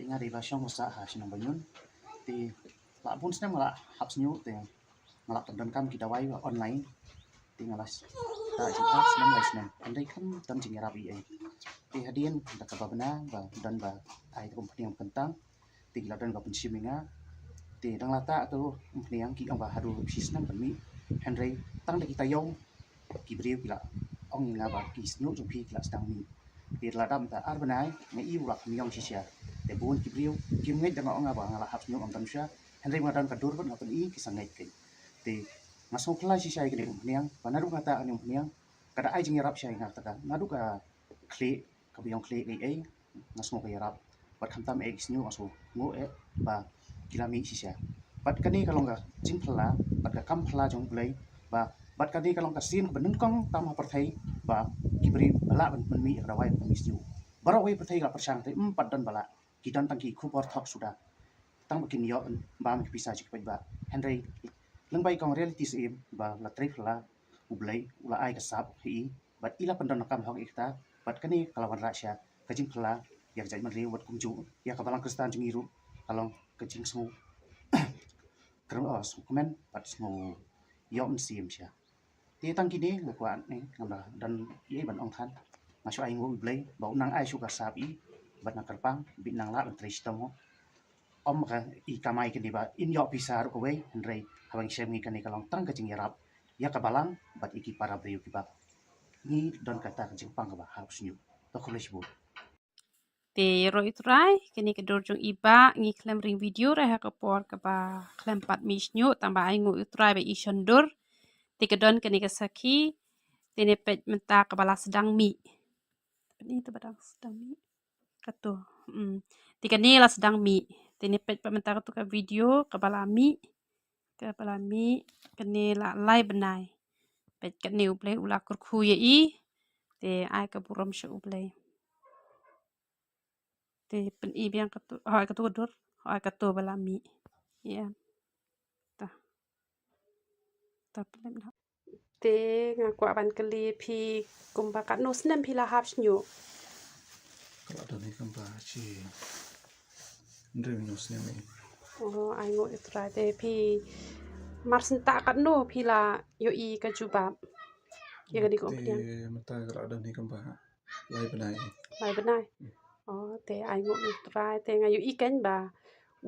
nga di ba siyang masa ha sinang banyon ti la pun sina mala haps nyu ti mala dan kam kita wai online ti ngalas ta jing as nam lai sinam andai kan dan jing rabi ai ti hadian da ka babna ba dan ba ai ko pniang kentang ti la dan ba pun siminga ti dang lata tu pniang ki ang ba hadu sisnam permi henry tang da kita yong ki brio kila ong nga ba ki snyu jong pi kila stang mi ti la dam ta ar banai me i ulak myong sisia te bun ki brio ki ngai da nga ba ngala haps nyu ang tan sya henry ma dan ka dur ban ngapen i ki sangai ke ti masuk kelas sisia ke ding pniang panaru kata ang pniang kada ai jing rap sya nga ta ngadu ka kli ka byong kli ai ngasmo ka yarap bat khantam e snyu aso ngo e ba kilami sisia bat kani kalau nggak jing phla bat ka kam phla jong blai ba bat kani kalau ka sin benun kong tam perthai ba kibri bala ben mi rawai ben misju barawai perthai ga persang te empat dan bala kidan tangki khupor thok sudah tang bakin yo ba mi bisa jik ba henry lengbai kong reality sim ba la trifla ublai ula ai ka sap hi bat ila pandan kam hok ikta bat kani kalawan rasya kajing phla yak jai man riu wat kumju ya ka balang kristan jingiru kalau kajing smu kerang os komen bat smu yom sim sya ti tang kini ngakwan ni ngamba dan ye ban ong than ngaso ai ngu blai bau nang ai suka sapi bat na kerpang bit nang la ban tris tomo om ka i kamai ke diba in yo pisar ko we ndrei habang semi kan kalong tang ka jing yarap ya ka balang bat iki para briu kiba ni don kata ka jing pang ba harus nyu to college bu te roi trai kini ke dorjong iba ngi klem ring video ra ha kapor ka ba klem pat mis nyu tamba ai ngu utrai ba isondur te ke don kini ke saki tene pet menta ka bala sedang mi ini tu badang sedang mi katu tika ni la sedang mi tene pet menta ka tu ka video ka bala mi kene la lai benai pet kene uple ula kurku ye i te ai ka buram shu uple te pen i biang katu hoi katu dur hoi katu bala mi ya ta pelem na te ngakwa ban kali pi kumba kat no snem pi la hap snyu kalau ada ni kan ba chi ndrei no snem oh ai ngo itra te pi mar senta kat no pi la yo i ka jubab ya ga di ko pian mata kalau ada ni kan ba lai benai lai benai oh te ai ngo itra te ngayu i ken ba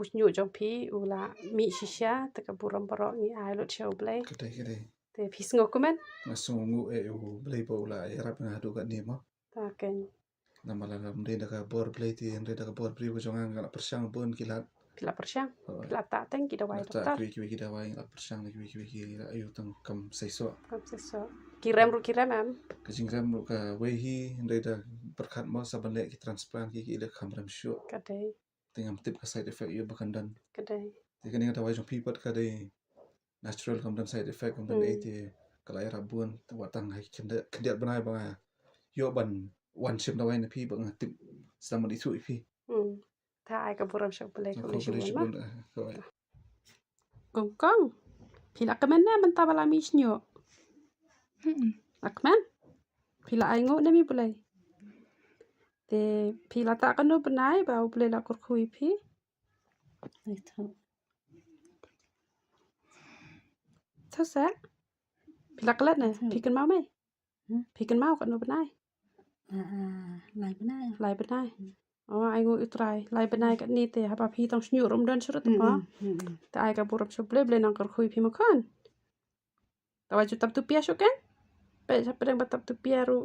usnyu jong pi ula mi shisha te ka buram baro ni ai lo cheu blai kedai te pi sngo komen ngasungu e u blai bo la yarap na hadu ka ni mo ta ken nama la mde da ka bor blai ti mde da ka bor pri ko jonga ngala persang bon kilat pila persyang pila ta teng kita wai ta dokter kiwi da wai ngala persang ni kiwi ayu tang kam saiso kam seso kiram ru kiram am kajing ram ka wei hi mde da berkat mo saban le ki transplant ki le kham ram shu kadai tingam tip ka side effect yu bakan dan kadai ti kan da wai jong pi pat ka dai natural kam dan side effect kam dan ti kala ya rabun watang hai kendiat banai ba yo ban one ship da wai na pi bang tip sama di su pi ta ai ka buram shak blai ko le college shuman bun kong kong pila kamen na menta bala mi snyo akman pila ai ngo na mi bulai te pila ta kanu benai ba bulai la kur khui pi sa pila kala na pikan mau mai pikan mau kanu benai lai benai oh ai ngo utrai lai benai kat ni te haba pi tong snyo rom dan surut pa te ai ka buram shak blai nang kur khui pi makan tawa jutap tu pia kan pe sapedang batap tu pia ru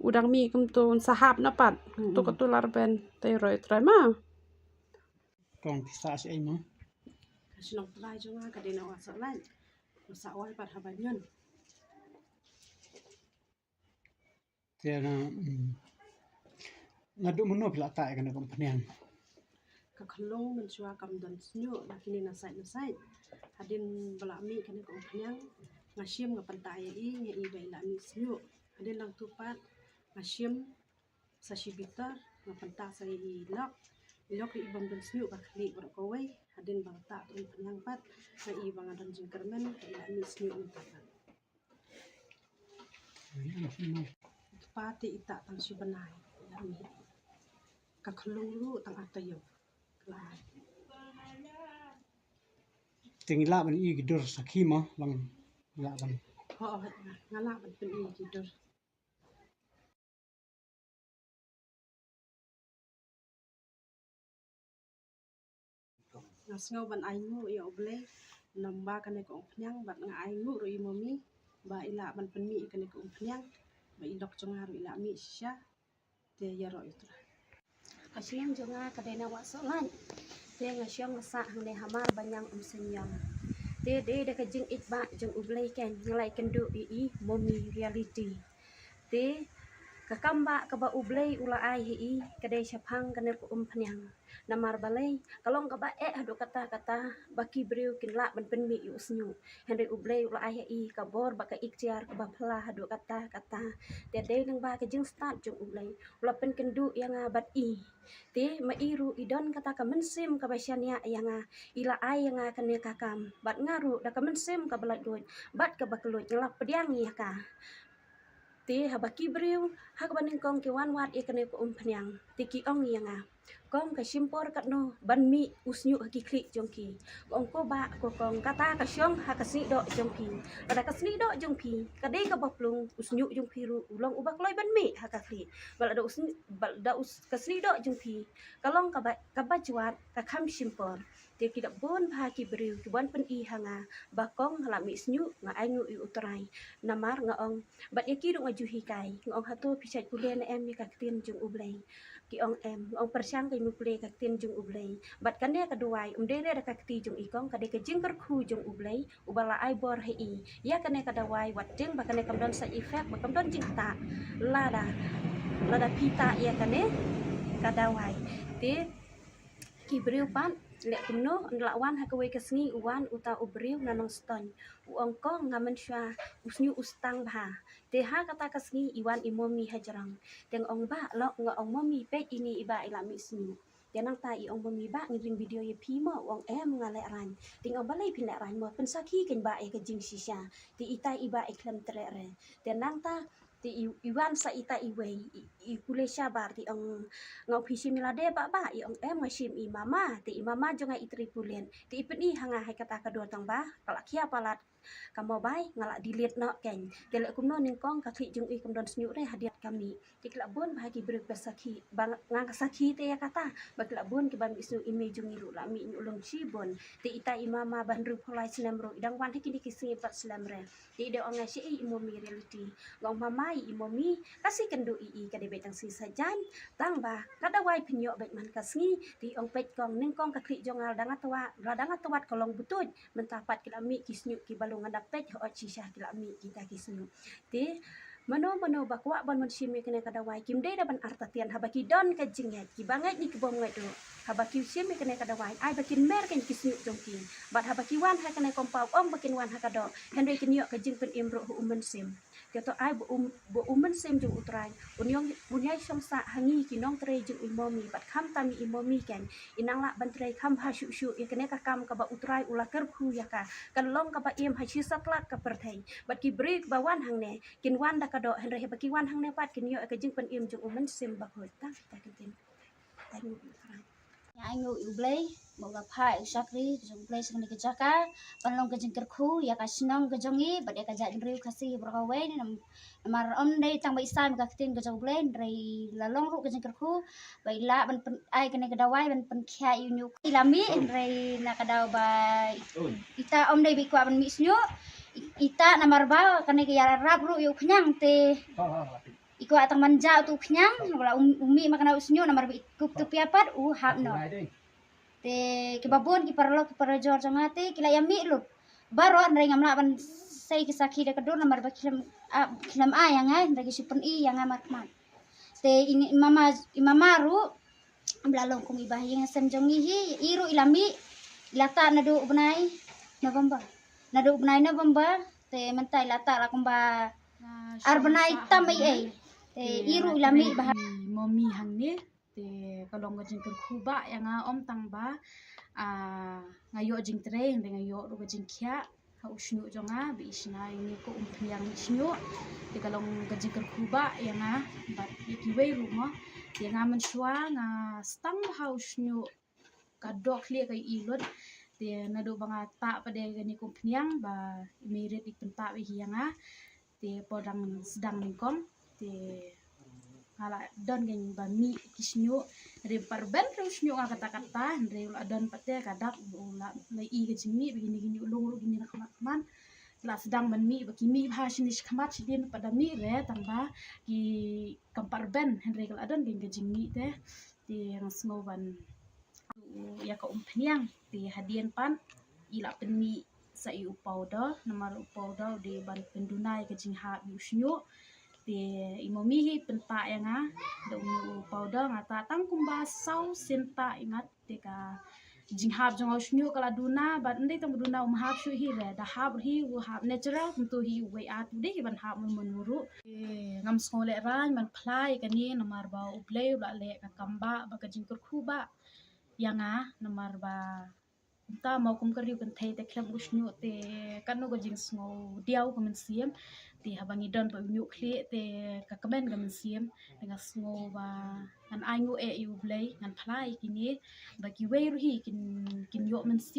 udang mi kum tu sahap na pat tu ko tu lar ben te roi trai ma kong pisa si ai mo sinong trai jonga ka dina wa sa lai sa wai pat habanyon tiana ngadu mono pila ta kan ko panian ka khlong men chua kam dan snyo lakini na sai hadin bala mi kan ko phanyang ngashim nga pantai i nge i bai la mi snyo hadin lang tupat ngashim sa shibita nga panta sa i lok i ibang dan snyo ka khli bro ko wai hadin bang ta tun phanyang pat nga i bang dan jing kermen ka la mi snyo untakan pati ita tang sibanai la mi ka khlong lu tang atayo lah tingila ban i gidur sakhi ma lang la ban ngala ban pen i tidur ngasngau ban aingu ya oble namba kane ko phnyang bat nga aingu ro i momi ba ila ban pen mi kane ko phnyang ba idok chonga ro ila mi sha te ya ro itu Asyam jonga kadena wasolan te ngasyam ngasa hangne hamar banyang senyang te de kajing itba jong ublay ken ngalai kendu i momi reality te kakamba kaba ublay ula ai hi kadai syapang kaner ko phnyang namar balay kalong kaba hadu kata baki briu kinla ban penmi usnyu henry ublay ula ai hi kabor baka ikhtiar kaba phla hadu kata te de nang ba kajing start jong ublay ula pen kendu yang bat i te mairu idon kata kamensim kabasyannya yang ila ai yang kane kakam bat ngaru da kamensim kabalat duit bat kabakelut ngelap pediang ya ka te habaki briu hakabaning kong kiwan wat ikane ko phnyang tiki ong yang kong ka simpor katno banmi usnyu hakikli jongki kong ko ba ko kong kata ka syong hakasi do jongki pada kasni do jongki kadai ka baplung usnyu jongki ru ulong ubak loy banmi hakakli balada usni balda us kasni do jongki kalong ka bajuat ka kham simpor te kidak bon pha ki briu ki bon pen i hanga bakong halami snyu nga aingu i utrai namar nga ong bat yaki ru ngaju hikai ngong hato pisat kulen em mi ka tin jong ublay ki ong em ong persyang kay mukle ka tin jong ublay bat kane ka duwai umdere da ka ti jong ikong kade ka jingker khu jong ublay ubala ai bor hei ya kane ka dawai wat jeng bakane kamdon sa effect bakamdon jingta lada pita ya kane ka dawai te ki briu pan lek kumno lawan hakawai kasngi uwan uta ubriu nanong ston uong kong ngamen sha usnyu ustang bha te ha kata kasngi iwan imomi hajarang teng ong ba lo nga ong momi pe ini iba ila mi snyu yanang ta i ong momi ba ngring video ye pimo ong em ngale ran ting ong balai pin ran mo pensaki ken ba e ka jing shisha ti ita iba e klem trere tenang ta ti iwan sa ita iwei i kule sabar ti ong ngau phisi milade ba i ong em ngasim i mama ti i mama jonga i tripulen ti ipeni hanga hai kata kedua tang ba kala kia palat kamo bai ngala dilit no ken tele kumno ning kong ka kli jung i kamdon snyu re hadiat kami ti kla bon bagi brek besaki bang ngang sakhi te ya kata bakla bon ki ban isu imi jung iru la mi ulung sibon ti ita i mama ban ru pholai slam ro idang wan hikini kisi pat slam re ti de ong ngasi i momi reality ngong mama i momi kasi kendu i kade betang si sajan tang ba kada wai pinyo bet man kasngi ti ong pet kong ning kong ka kli jong al danga tawat kolong butut mentapat kilami kisnyu ki balung anda pet ho chisha kilami kita kisnyu ti mano bakwa ban man shimi kene kada wai kim de ban artatian habaki don ka jinget ki bangai ni ki bom ngai do habaki shimi kene kada wai ai bakin mer kan kisnyu jongki bat habaki wan ha kene kompau om bakin wan ha kado henry kinyo ka jing pen imro hu umen sim keto ai bo umen sim jung utrai unyong bunyai somsa hangi kinong tre jung imomi bat kham tami imomi kan inang la ban tre kham ha shu ya kene ka kam ka ba utrai ula kerphu ya ka kan long ka ba im ha chi satlak ka perthai bat ki break ba wan hang ne kin wan da kado henry he baki wan hang ne pat kinyo ka jing pen im jung umen sim ba khoi ta kintin aingu ublay moga pha sakri jong play sang ni kejaka panlong kejing kerku ya kasnong kejongi bade ka jat riu kasi berkawe ni namar on dei tang bai sam ka tin ke jong play rei lalong ru kejing kerku bai la ban ai kene kedawai ban pen kha yu ilami rei na kadaw bai ita om dei bi kwa ban mi snyo ita namar ba kene ke yara rap ru yu khnyang te iko atang manja tu khnyang wala umi makana usnyo namar bi kup tu piapat hap no te ke babon ki parajor jangate kila yami lu baro andre ngamla ban sai ki sakhi de kedor namar ba khilam ayang ai ndagi sipen i yang amat mat te ini mama ru blalong kumi bahing sem jongi hi iru ilami ilata nadu November te mentai lata la kumba arbanai tamai ai te iru ilami bah momi hangni te kalong jing kerkuba yang om tang ba ngayo jing tre ngayo ru jing kya ha usnu jonga bi isna ini ko umpiang isnu te kalong jing kerkuba yang bat ikiwei rumah yang men shwa nga stang ha usnu kadok klia kai ilot te nado banga ta pada gani kumpniang ba mirit ipenta wi hianga te podang sedang ningkom te ala don gen ba mi kisnyo re parben rusnyo kata-kata re ula don pate kadak ula lai i gejimi begini gini ulung gini nakman la sedang ban mi baki mi hasinis kamat sidin pada mi re tamba ki kampar ben henry kala don gen gejimi te ti rasmo ban ya ka umpniang ti hadian pan ila penmi sa i upau do namar upau do di ban pendunai ke jingha usnyo ti imomihi penta yang da umi upau do ngata tang kumba sau sinta ingat te ka jinghap jong usnyo kala duna ban ndai tang duna hap shu hi re da hap hi hap natural tentu hi we at dei ban hap menuru ngam skole ran man plai kani namar ba ublei ula le ka kamba ba ka jingkur khuba yang namar ba ta mau kum kariu kan thai te khlem usnyo te kanu go jing sngo diau ko men siem ti habangi don ba nyu khli te ka kamen ga men siem dengan sngo ba ngan aingu e yu blai ngan phlai kini ba ki wei ru hi kin yo men